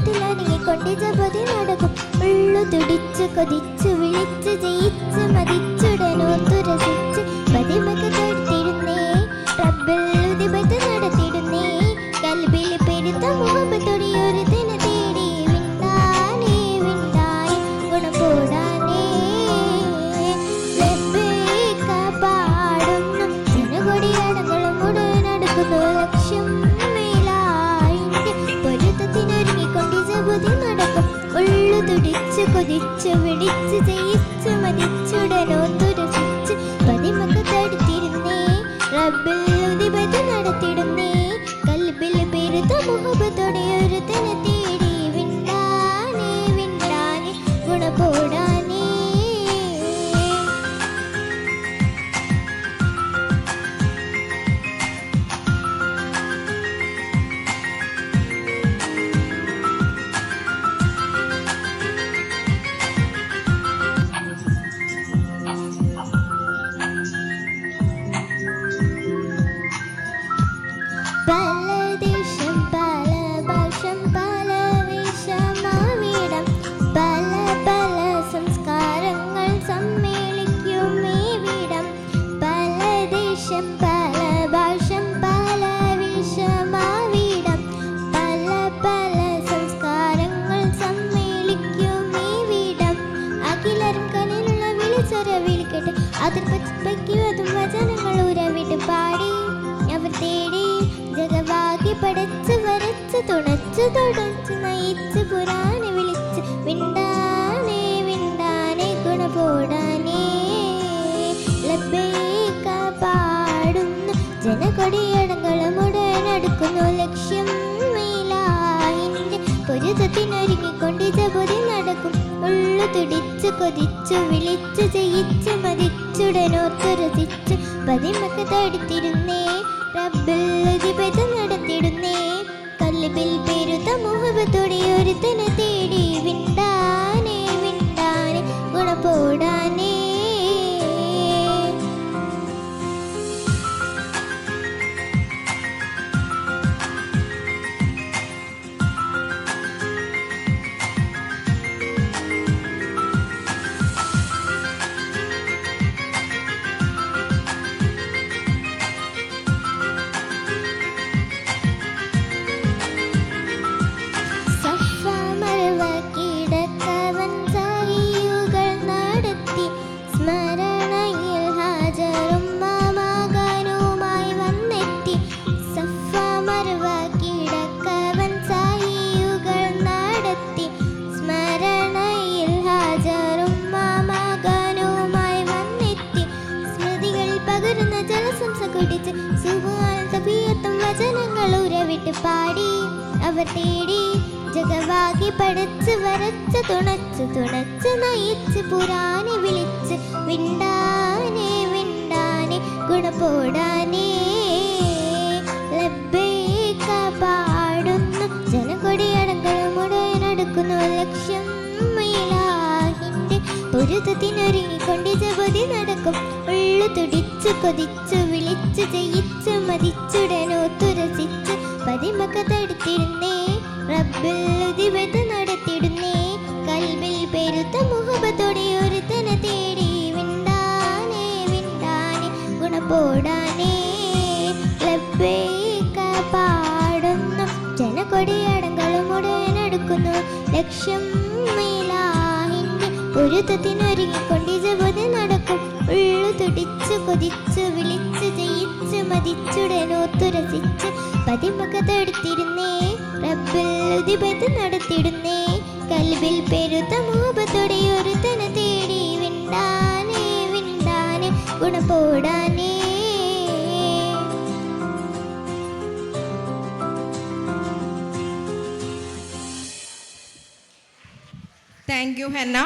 പൊരുത്തത്തിലൊരുങ്ങിക്കൊണ്ടിജപതി നടക്കും. ഉള്ളു തുടിച്ചു കൊതിച്ചു വിളിച്ചു ജയിച്ചു മതിച്ചുടനോത്തു രസിച്ച് പതിമക്ക് തൊടുത്തിരുന്നേ റബ്ബിൽ ഉദിപത്ത് നടത്തിടുന്നേ കൽബിൽ പെരുത്ത മുഹബത്തൊടിയൊരു ദിന തേടി വിണ്ടാനേ വിണ്ടാനേ ഗുണപോടാനേ ലബ്ബൈക പാടുന്നു ജനകൊടി അടങ്ങളും ഉടനടുക്കുന്നു ലക്ഷ്യം ഉള്ളു തുടിച്ചു കൊതിച്ചു വിളിച്ചു ജയിച്ചു മതിച്ചുടനോത്തു രസിച്ച് പതിമക്ക് തടുത്തിരുന്നേ റബ്ബിൽ ഉദിപത്ത് നടത്തിടുന്നേ കൽബിൽ പെരുത്ത മുഹബത്തോടെ ഒരു തന തേടി വിണ്ടാനേ വിണ്ടാനേ ഗുണപോടാനേ വചനങ്ങൾ ഉരവിട്ട് പാടി അവർ തേടി ജഗവാകി പടച്ച് വരച്ച് തുണച്ച് തുടച്ച് നയിച്ച് പുരാനെ വിളിച്ച് വിണ്ടാനേ വിണ്ടാനേ ഗുണപോടാനേ ലബ്ബൈക പാടുന്നു ജനകൊടിയടങ്ങളും ഉടനടുക്കുന്നു ലക്ഷ്യം മീലാഹിന്റെ പൊരുത്തത്തിനൊരുങ്ങിക്കൊണ്ട് ജപതി നടക്കും. ഉള്ളു തുടിച്ചു കൊതിച്ചു വിളിച്ചു ജയിച്ചു മതിച്ചുടനോത്തു രസിച്ചു പതിമക്ക് തടുത്തിരുന്നേ റബ്ബിൽ ഉദിപത്ത് നടത്തിടുന്നേ കൽബിൽ പെരുത്ത മുഹബത്തോടെ ഒരു തന തേടി വിണ്ടാനേ വിണ്ടാനേ ഗുണപോടാനേ വചനങ്ങൾ ഉരവിട്ട് പാടി അവർ തേടി ജഗവാകി പടച്ച് വരച്ച് തുണച്ച് തുണച്ച് നയിച്ച് പുരാനെ വിളിച്ച് വിണ്ടാനേ വിണ്ടാനേ ഗുണപോടാനേ ലബ്ബൈക പാടുന്നു ജനകൊടിയടങ്ങളും ഉടനടുക്കുന്നു ലക്ഷ്യം മീലാഹിന്റെ പൊരുത്തത്തിനൊരുങ്ങിക്കൊണ്ട് ജപതി നടക്കും. ഉള്ളു തുടിച്ചു കൊതിച്ചു വിളിച്ചു ജയിച്ചു മതിച്ചുടനോത്തു രസിച്ച് പതിമക്ക് തടുത്തിരുന്നേ റബ്ബിൽ ഉദിപത്ത് നടത്തിടുന്നേ കൽബിൽ പെരുത്ത മുഹബത്തോടെ ഒരു തന തേടി വിണ്ടാനേ വിണ്ടാനേ ഗുണപോടാനേ ലബ്ബൈക പാടുന്നു ജനകൊടിയടങ്ങളും ഉടനടുക്കുന്നു ലക്ഷ്യം മീലാഹിന്റെ പൊരുത്തത്തിനൊരുങ്ങിക്കൊണ്ട് ജപതി നടക്കും. ഉള്ളു തുടിച്ചു കൊതിച്ചു വിളിച്ചു ജയിച്ചു മതിച്ചുടനോത്തു രസിച്ച് പതിമക്ക് തടുത്തിരുന്നേ റബ്ബിൽ ഉദിപത്ത് നടത്തിടുന്നേ കൽബിൽ പെരുത്ത മുഹബത്തോടെ ഒരു തന തേടി വിണ്ടാനേ വിണ്ടാനേ ഗുണപോടാനേ താങ്ക് യു ഹന്ന.